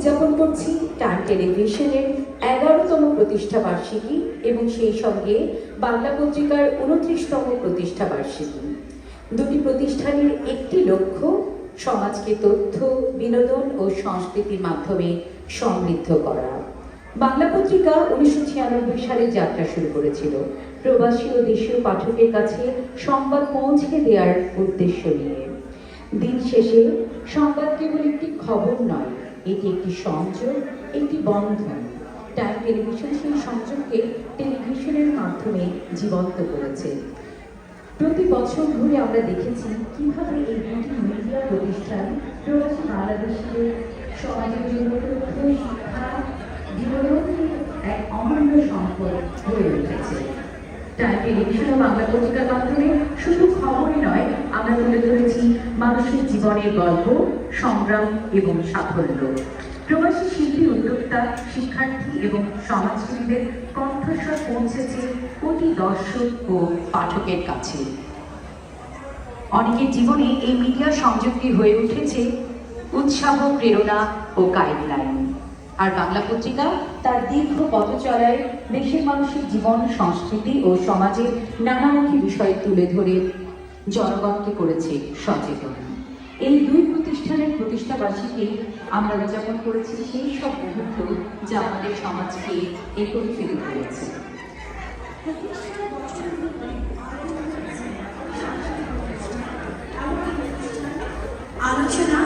উদযাপন করছি টাইম টেলিভিশনের 11তম প্রতিষ্ঠা বার্ষিকী এবং সেই সঙ্গে বাংলা পত্রিকার 29তম প্রতিষ্ঠা বার্ষিকী। দুটি প্রতিষ্ঠানের একটি লক্ষ্য সমাজকে তথ্য, বিনোদন ও সংস্কৃতির মাধ্যমে সমৃদ্ধ করা। বাংলা পত্রিকা 1996 সালে যাত্রা শুরু করেছিল প্রবাসী ও দেশীয় পাঠকের কাছে সংবাদ পৌঁছে দেওয়ার উদ্দেশ্য নিয়ে। দিন শেষে সংবাদ কেবল একটি খবর নয়, এটি একটি সংযোগ, একটি বন্ধন। টাইম টেলিভিশন সেই সংযোগকে টেলিভিশনের মাধ্যমে জীবন্ত করেছে। প্রতি বছর ধরে আমরা দেখেছি কিভাবে এই দুটি মিডিয়া প্রতিষ্ঠান প্রবাসী বাংলাদেশিদের সমাজের জন্য তথ্য, শিক্ষা, বিনোদনের এক অমূল্য সম্পদ হয়ে উঠেছে। টাইম টেলিভিশন ও বাংলা পত্রিকার মাধ্যমে শুধু খবরই নয়, আমরা তুলে ধরেছি মানুষের জীবনের গল্প, সংগ্রাম এবং সাফল্য। প্রবাসী শিল্পী, উদ্যোক্তা, শিক্ষার্থী এবং সমাজসেবীদের কণ্ঠস্বর পৌঁছেছে কোটি দর্শক ও পাঠকের কাছে। অনেকের জীবনে এই মিডিয়া সংযোগটি হয়ে উঠেছে উৎসাহ, প্রেরণা ও গাইডলাইন। আর বাংলা পত্রিকা তার দীর্ঘ পথচলায় দেশের মানুষের জীবন, সংস্কৃতি ও সমাজের নানামুখী বিষয় তুলে ধরে জনগণকে করেছে সচেতন। এই দুই প্রতিষ্ঠানের প্রতিষ্ঠা বার্ষিকী আমরা উদযাপন করেছি সেই সব মুহূর্ত যা আমাদের সমাজকে একত্রিত করেছে। আলোচনা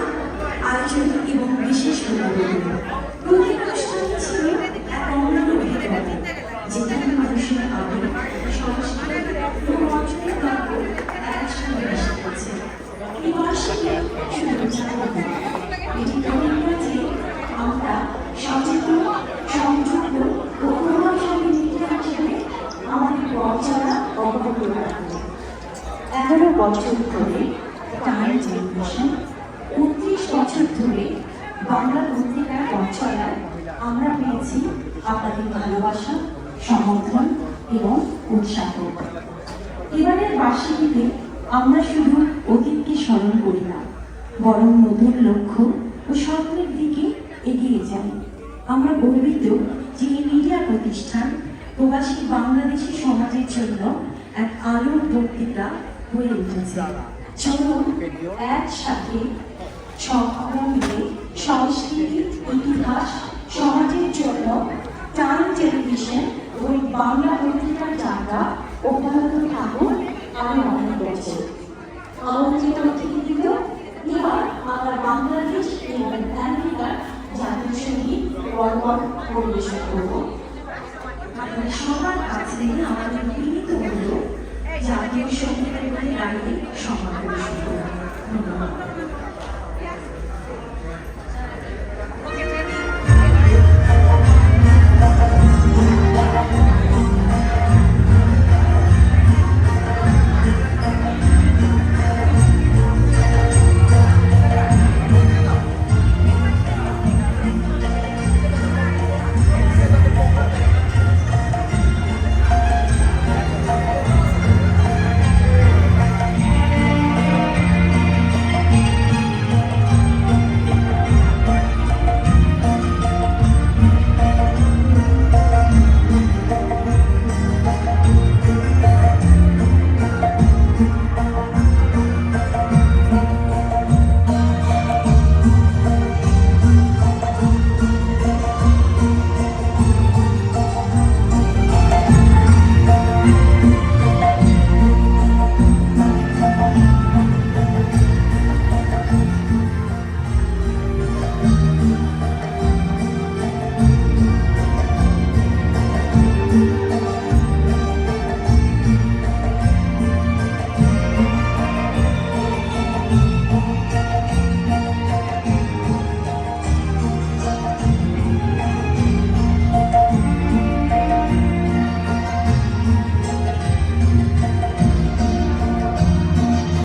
এবং বিশেষ প্রতি অনুষ্ঠানই ছিল এক অনন্য অভিজ্ঞতা, যেখানে মানুষের আবেগ, সংস্কৃতি এবং অর্জনের গল্প একসঙ্গে মিশে গেছে। এই বার্ষিকী শুধু উদযাপন নয়, এটি প্রমাণ করে যে আমরা সচেতন, সংযুক্ত ও প্রভাবশালী মিডিয়া হিসেবে আমাদের পথ চলা অব্যাহত রাখব। 11 বছর ধরে টাইম টেলিভিশন, 29 বছর ধরে বাংলা পত্রিকার পথ চলায় আমরা পেয়েছি আপনাদের ভালোবাসা, সমর্থন এবং উৎসাহ। এবারের বার্ষিকীতে আমরা শুধু অতীতকে স্মরণ করি না, বরং নতুন লক্ষ্য ও স্বপ্নের দিকে এগিয়ে যাই। আমরা গর্বিত যে এই মিডিয়া প্রতিষ্ঠান প্রবাসী বাংলাদেশি সমাজের জন্য এক আলোর বক্তৃতা হয়ে উঠেছে। চলুন একসাথে সবগুলো মিলে সংস্কৃতি, ইতিহাস, সমাজের জন্য টাইম টেলিভিশন ওই বাংলা পত্রিকার যাত্রা অব্যাহত থাকুন। আমি মনে করছি আমন্ত্রিত অতিথিবৃন্দ, এবার আমরা বাংলাদেশ এবং আমেরিকার জাতীয় সঙ্গীত বর্বর পরিবেশন করব। আপনাদের সবার কাছে আমাদের বিনীত অনুরোধ জাতীয় সঙ্গীতের গাইতে সম্মান পরিবেশন করব। ধন্যবাদ।